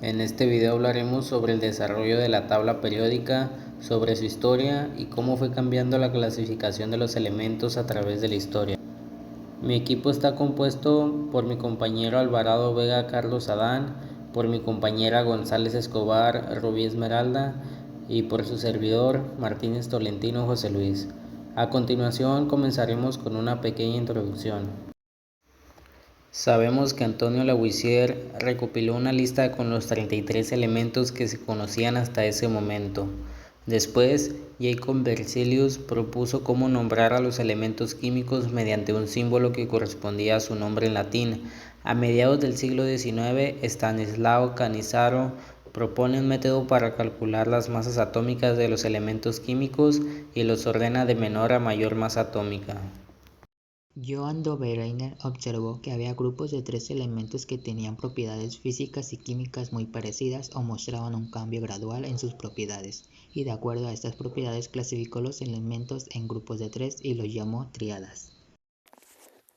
En este video hablaremos sobre el desarrollo de la tabla periódica, sobre su historia y cómo fue cambiando la clasificación de los elementos a través de la historia. Mi equipo está compuesto por mi compañero Alvarado Vega Carlos Adán, por mi compañera González Escobar Rubí Esmeralda y por su servidor Martínez Tolentino José Luis. A continuación comenzaremos con una pequeña introducción. Sabemos que Antonio Lavoisier recopiló una lista con los 33 elementos que se conocían hasta ese momento. Después, Jacob Berzelius propuso cómo nombrar a los elementos químicos mediante un símbolo que correspondía a su nombre en latín. A mediados del siglo XIX, Stanislao Cannizzaro propone un método para calcular las masas atómicas de los elementos químicos y los ordena de menor a mayor masa atómica. Johann Dobereiner observó que había grupos de 3 elementos que tenían propiedades físicas y químicas muy parecidas o mostraban un cambio gradual en sus propiedades, y de acuerdo a estas propiedades clasificó los elementos en grupos de 3 y los llamó tríadas.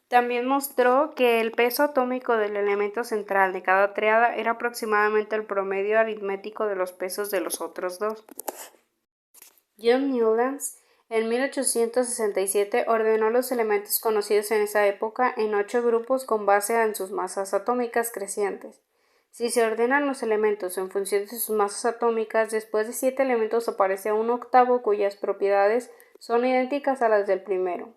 También mostró que el peso atómico del elemento central de cada tríada era aproximadamente el promedio aritmético de los pesos de los otros dos. John Newlands en 1867 ordenó los elementos conocidos en esa época en 8 grupos con base en sus masas atómicas crecientes. Si se ordenan los elementos en función de sus masas atómicas, después de 7 elementos aparece un octavo cuyas propiedades son idénticas a las del primero.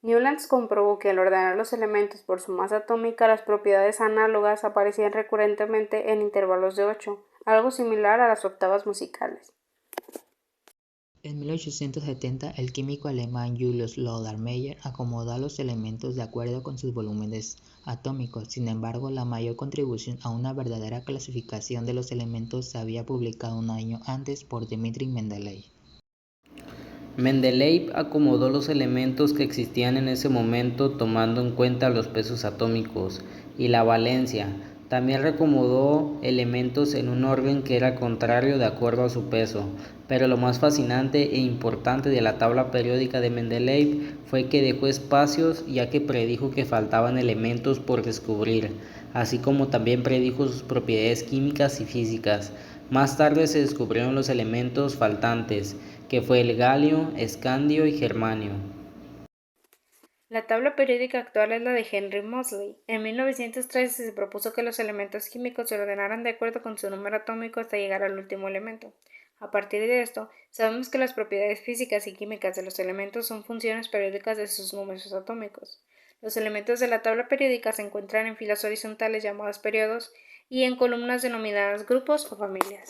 Newlands comprobó que al ordenar los elementos por su masa atómica, las propiedades análogas aparecían recurrentemente en intervalos de 8, algo similar a las octavas musicales. En 1870, el químico alemán Julius Lothar Meyer acomodó los elementos de acuerdo con sus volúmenes atómicos. Sin embargo, la mayor contribución a una verdadera clasificación de los elementos se había publicado un año antes por Dmitri Mendeleev. Mendeleev acomodó los elementos que existían en ese momento tomando en cuenta los pesos atómicos y la valencia. También reacomodó elementos en un orden que era contrario de acuerdo a su peso. Pero lo más fascinante e importante de la tabla periódica de Mendeleev fue que dejó espacios, ya que predijo que faltaban elementos por descubrir, así como también predijo sus propiedades químicas y físicas. Más tarde se descubrieron los elementos faltantes, que fue el galio, escandio y germanio. La tabla periódica actual es la de Henry Moseley. En 1913 se propuso que los elementos químicos se ordenaran de acuerdo con su número atómico hasta llegar al último elemento. A partir de esto, sabemos que las propiedades físicas y químicas de los elementos son funciones periódicas de sus números atómicos. Los elementos de la tabla periódica se encuentran en filas horizontales llamadas periodos y en columnas denominadas grupos o familias.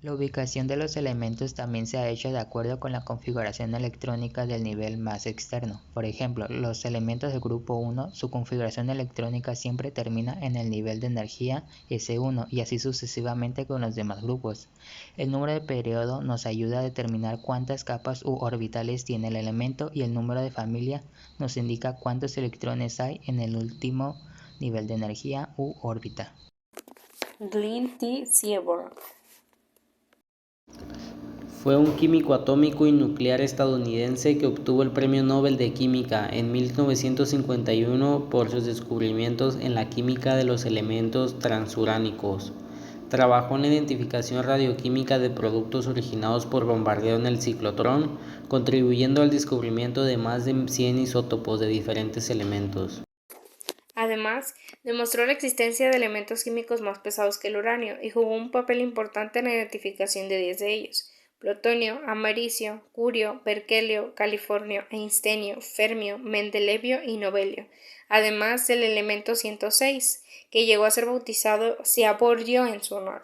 La ubicación de los elementos también se ha hecho de acuerdo con la configuración electrónica del nivel más externo. Por ejemplo, los elementos del grupo 1, su configuración electrónica siempre termina en el nivel de energía S1 y así sucesivamente con los demás grupos. El número de periodo nos ayuda a determinar cuántas capas u orbitales tiene el elemento y el número de familia nos indica cuántos electrones hay en el último nivel de energía u órbita. Glenn T. Seaborg fue un químico atómico y nuclear estadounidense que obtuvo el Premio Nobel de Química en 1951 por sus descubrimientos en la química de los elementos transuránicos. Trabajó en la identificación radioquímica de productos originados por bombardeo en el ciclotrón, contribuyendo al descubrimiento de más de 100 isótopos de diferentes elementos. Además, demostró la existencia de elementos químicos más pesados que el uranio y jugó un papel importante en la identificación de 10 de ellos: plutonio, americio, curio, berkelio, californio, einsteinio, fermio, mendelevio y novelio, además del elemento 106, que llegó a ser bautizado Seaborgio en su honor.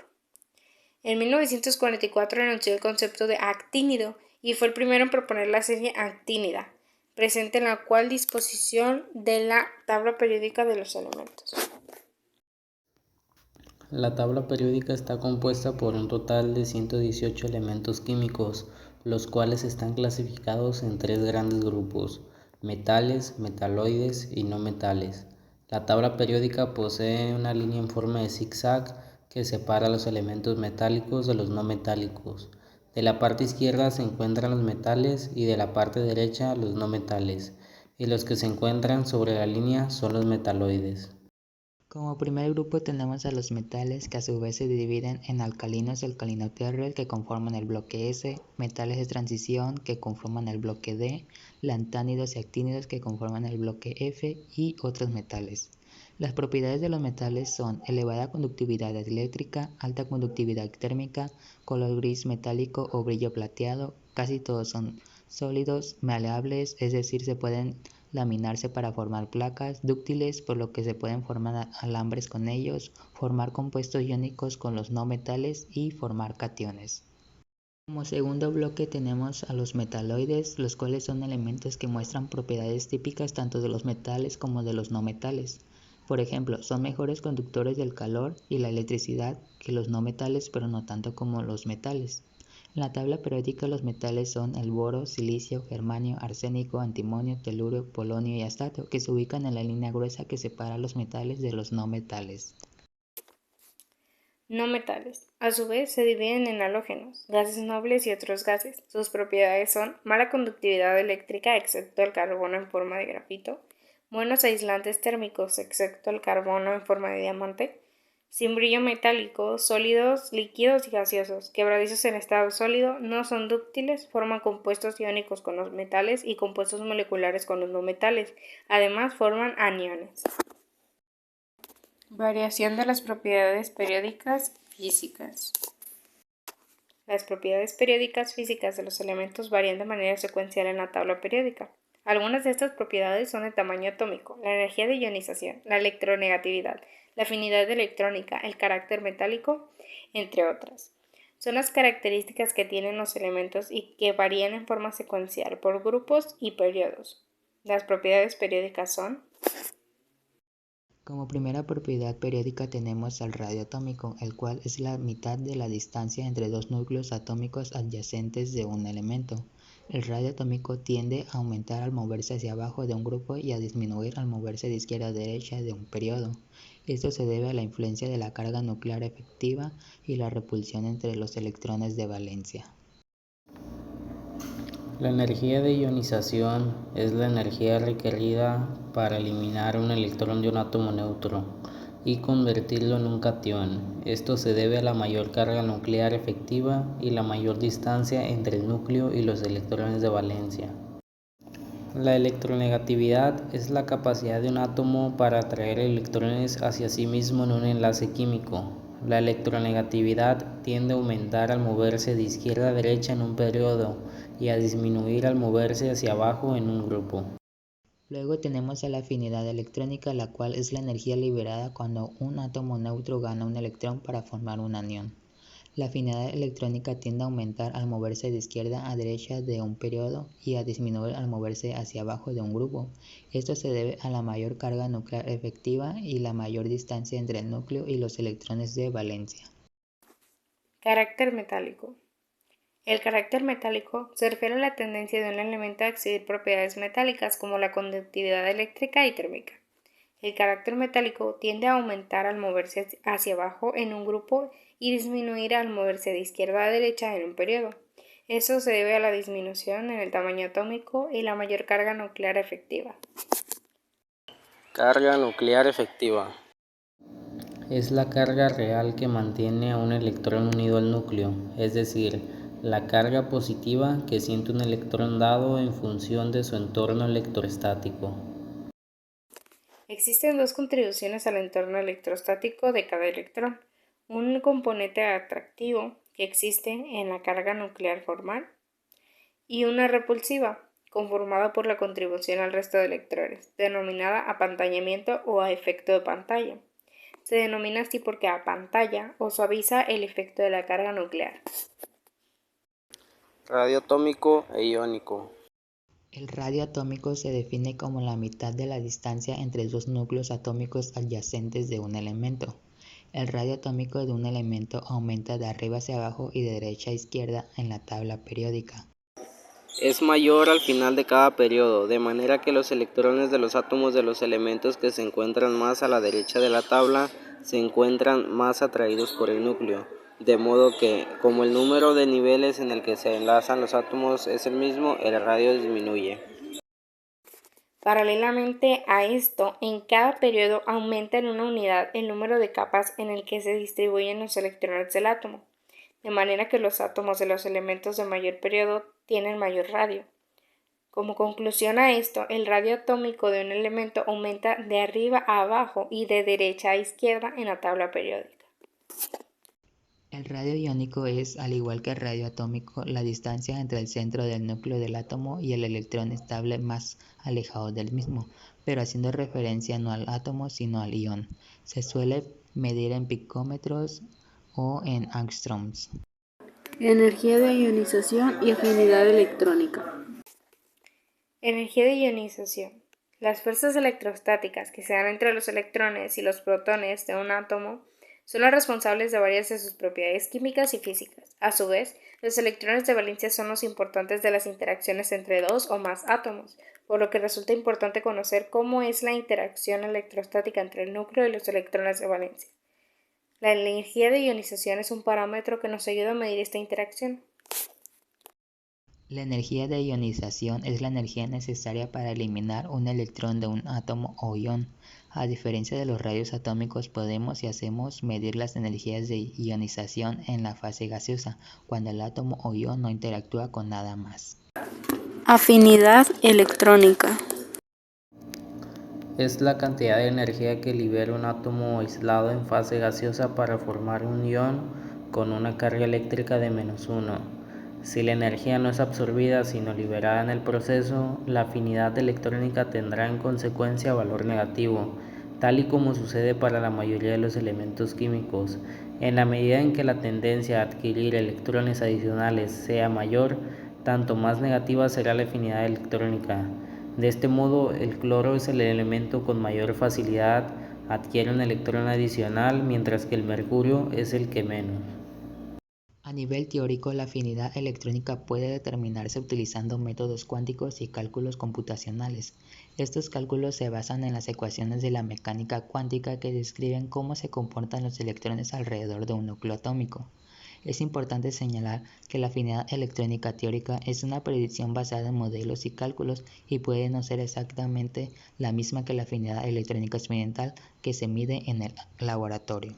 En 1944 anunció el concepto de actínido y fue el primero en proponer la serie actínida, presente en la actual disposición de la tabla periódica de los elementos. La tabla periódica está compuesta por un total de 118 elementos químicos, los cuales están clasificados en 3 grandes grupos: metales, metaloides y no metales. La tabla periódica posee una línea en forma de zigzag que separa los elementos metálicos de los no metálicos. De la parte izquierda se encuentran los metales y de la parte derecha los no metales, y los que se encuentran sobre la línea son los metaloides. Como primer grupo tenemos a los metales, que a su vez se dividen en alcalinos y alcalino-tierras, que conforman el bloque S, metales de transición, que conforman el bloque D, lantánidos y actínidos, que conforman el bloque F, y otros metales. Las propiedades de los metales son elevada conductividad eléctrica, alta conductividad térmica, color gris metálico o brillo plateado. Casi todos son sólidos, maleables, es decir, se pueden laminarse para formar placas, dúctiles, por lo que se pueden formar alambres con ellos, formar compuestos iónicos con los no metales y formar cationes. Como segundo bloque tenemos a los metaloides, los cuales son elementos que muestran propiedades típicas tanto de los metales como de los no metales. Por ejemplo, son mejores conductores del calor y la electricidad que los no metales, pero no tanto como los metales. En la tabla periódica los metales son el boro, silicio, germanio, arsénico, antimonio, telurio, polonio y astato, que se ubican en la línea gruesa que separa los metales de los no metales. No metales. A su vez, se dividen en halógenos, gases nobles y otros gases. Sus propiedades son mala conductividad eléctrica, excepto el carbono en forma de grafito, buenos aislantes térmicos, excepto el carbono en forma de diamante, sin brillo metálico, sólidos, líquidos y gaseosos, quebradizos en estado sólido, no son dúctiles, forman compuestos iónicos con los metales y compuestos moleculares con los no metales. Además, forman aniones. Variación de las propiedades periódicas físicas. Las propiedades periódicas físicas de los elementos varían de manera secuencial en la tabla periódica. Algunas de estas propiedades son el tamaño atómico, la energía de ionización, la electronegatividad, la afinidad electrónica, el carácter metálico, entre otras. Son las características que tienen los elementos y que varían en forma secuencial por grupos y periodos. Las propiedades periódicas son: Como primera propiedad periódica tenemos al radio atómico, el cual es la mitad de la distancia entre dos núcleos atómicos adyacentes de un elemento. El radio atómico tiende a aumentar al moverse hacia abajo de un grupo y a disminuir al moverse de izquierda a derecha de un periodo. Esto se debe a la influencia de la carga nuclear efectiva y la repulsión entre los electrones de valencia. La energía de ionización es la energía requerida para eliminar un electrón de un átomo neutro y convertirlo en un catión. Esto se debe a la mayor carga nuclear efectiva y la mayor distancia entre el núcleo y los electrones de valencia. La electronegatividad es la capacidad de un átomo para atraer electrones hacia sí mismo en un enlace químico. La electronegatividad tiende a aumentar al moverse de izquierda a derecha en un periodo y a disminuir al moverse hacia abajo en un grupo. Luego tenemos a la afinidad electrónica, la cual es la energía liberada cuando un átomo neutro gana un electrón para formar un anión. La afinidad electrónica tiende a aumentar al moverse de izquierda a derecha de un periodo y a disminuir al moverse hacia abajo de un grupo. Esto se debe a la mayor carga nuclear efectiva y la mayor distancia entre el núcleo y los electrones de valencia. Carácter metálico. El carácter metálico se refiere a la tendencia de un elemento a exhibir propiedades metálicas como la conductividad eléctrica y térmica. El carácter metálico tiende a aumentar al moverse hacia abajo en un grupo y disminuir al moverse de izquierda a derecha en un periodo. Eso se debe a la disminución en el tamaño atómico y la mayor carga nuclear efectiva. Carga nuclear efectiva es la carga real que mantiene a un electrón unido al núcleo, es decir, la carga positiva que siente un electrón dado en función de su entorno electrostático. Existen dos contribuciones al entorno electrostático de cada electrón: un componente atractivo, que existe en la carga nuclear formal, y una repulsiva, conformada por la contribución al resto de electrones, denominada apantallamiento o a efecto de pantalla. Se denomina así porque apantalla o suaviza el efecto de la carga nuclear. Radio atómico e iónico. El radio atómico se define como la mitad de la distancia entre dos núcleos atómicos adyacentes de un elemento. El radio atómico de un elemento aumenta de arriba hacia abajo y de derecha a izquierda en la tabla periódica. Es mayor al final de cada periodo, de manera que los electrones de los átomos de los elementos que se encuentran más a la derecha de la tabla se encuentran más atraídos por el núcleo, de modo que, como el número de niveles en el que se enlazan los átomos es el mismo, el radio disminuye. Paralelamente a esto, en cada periodo aumenta en una unidad el número de capas en el que se distribuyen los electrones del átomo, de manera que los átomos de los elementos de mayor periodo tienen mayor radio. Como conclusión a esto, el radio atómico de un elemento aumenta de arriba a abajo y de derecha a izquierda en la tabla periódica. El radio iónico es, al igual que el radio atómico, la distancia entre el centro del núcleo del átomo y el electrón estable más alejado del mismo, pero haciendo referencia no al átomo sino al ion. Se suele medir en picómetros o en angstroms. Energía de ionización y afinidad electrónica. Energía de ionización. Las fuerzas electrostáticas que se dan entre los electrones y los protones de un átomo son las responsables de varias de sus propiedades químicas y físicas. A su vez, los electrones de valencia son los importantes de las interacciones entre dos o más átomos, por lo que resulta importante conocer cómo es la interacción electrostática entre el núcleo y los electrones de valencia. La energía de ionización es un parámetro que nos ayuda a medir esta interacción. La energía de ionización es la energía necesaria para eliminar un electrón de un átomo o ion. A diferencia de los rayos atómicos, podemos y hacemos medir las energías de ionización en la fase gaseosa, cuando el átomo o ion no interactúa con nada más. Afinidad electrónica. Es la cantidad de energía que libera un átomo aislado en fase gaseosa para formar un ion con una carga eléctrica de -1. Si la energía no es absorbida sino liberada en el proceso, la afinidad electrónica tendrá en consecuencia valor negativo, tal y como sucede para la mayoría de los elementos químicos. En la medida en que la tendencia a adquirir electrones adicionales sea mayor, tanto más negativa será la afinidad electrónica. De este modo, el cloro es el elemento con mayor facilidad adquiere un electrón adicional, mientras que el mercurio es el que menos. A nivel teórico, la afinidad electrónica puede determinarse utilizando métodos cuánticos y cálculos computacionales. Estos cálculos se basan en las ecuaciones de la mecánica cuántica que describen cómo se comportan los electrones alrededor de un núcleo atómico. Es importante señalar que la afinidad electrónica teórica es una predicción basada en modelos y cálculos y puede no ser exactamente la misma que la afinidad electrónica experimental que se mide en el laboratorio.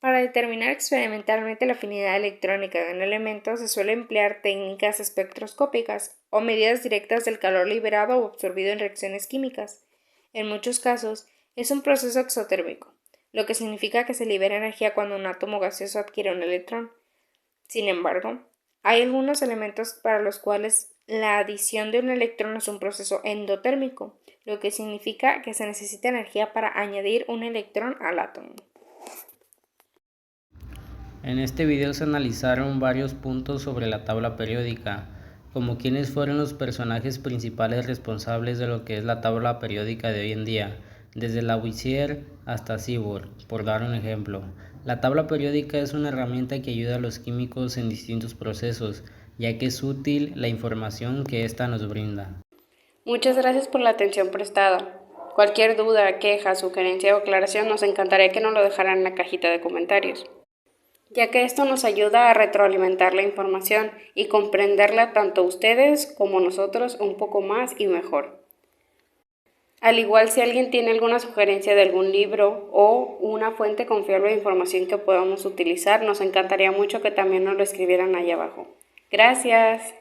Para determinar experimentalmente la afinidad electrónica de un elemento se suele emplear técnicas espectroscópicas o medidas directas del calor liberado o absorbido en reacciones químicas. En muchos casos, es un proceso exotérmico, lo que significa que se libera energía cuando un átomo gaseoso adquiere un electrón. Sin embargo, hay algunos elementos para los cuales la adición de un electrón es un proceso endotérmico, lo que significa que se necesita energía para añadir un electrón al átomo. En este video se analizaron varios puntos sobre la tabla periódica, como quiénes fueron los personajes principales responsables de lo que es la tabla periódica de hoy en día, desde Lavoisier hasta Seaborg, por dar un ejemplo. La tabla periódica es una herramienta que ayuda a los químicos en distintos procesos, ya que es útil la información que ésta nos brinda. Muchas gracias por la atención prestada. Cualquier duda, queja, sugerencia o aclaración nos encantaría que nos lo dejaran en la cajita de comentarios, ya que esto nos ayuda a retroalimentar la información y comprenderla tanto ustedes como nosotros un poco más y mejor. Al igual, si alguien tiene alguna sugerencia de algún libro o una fuente confiable de información que podamos utilizar, nos encantaría mucho que también nos lo escribieran ahí abajo. Gracias.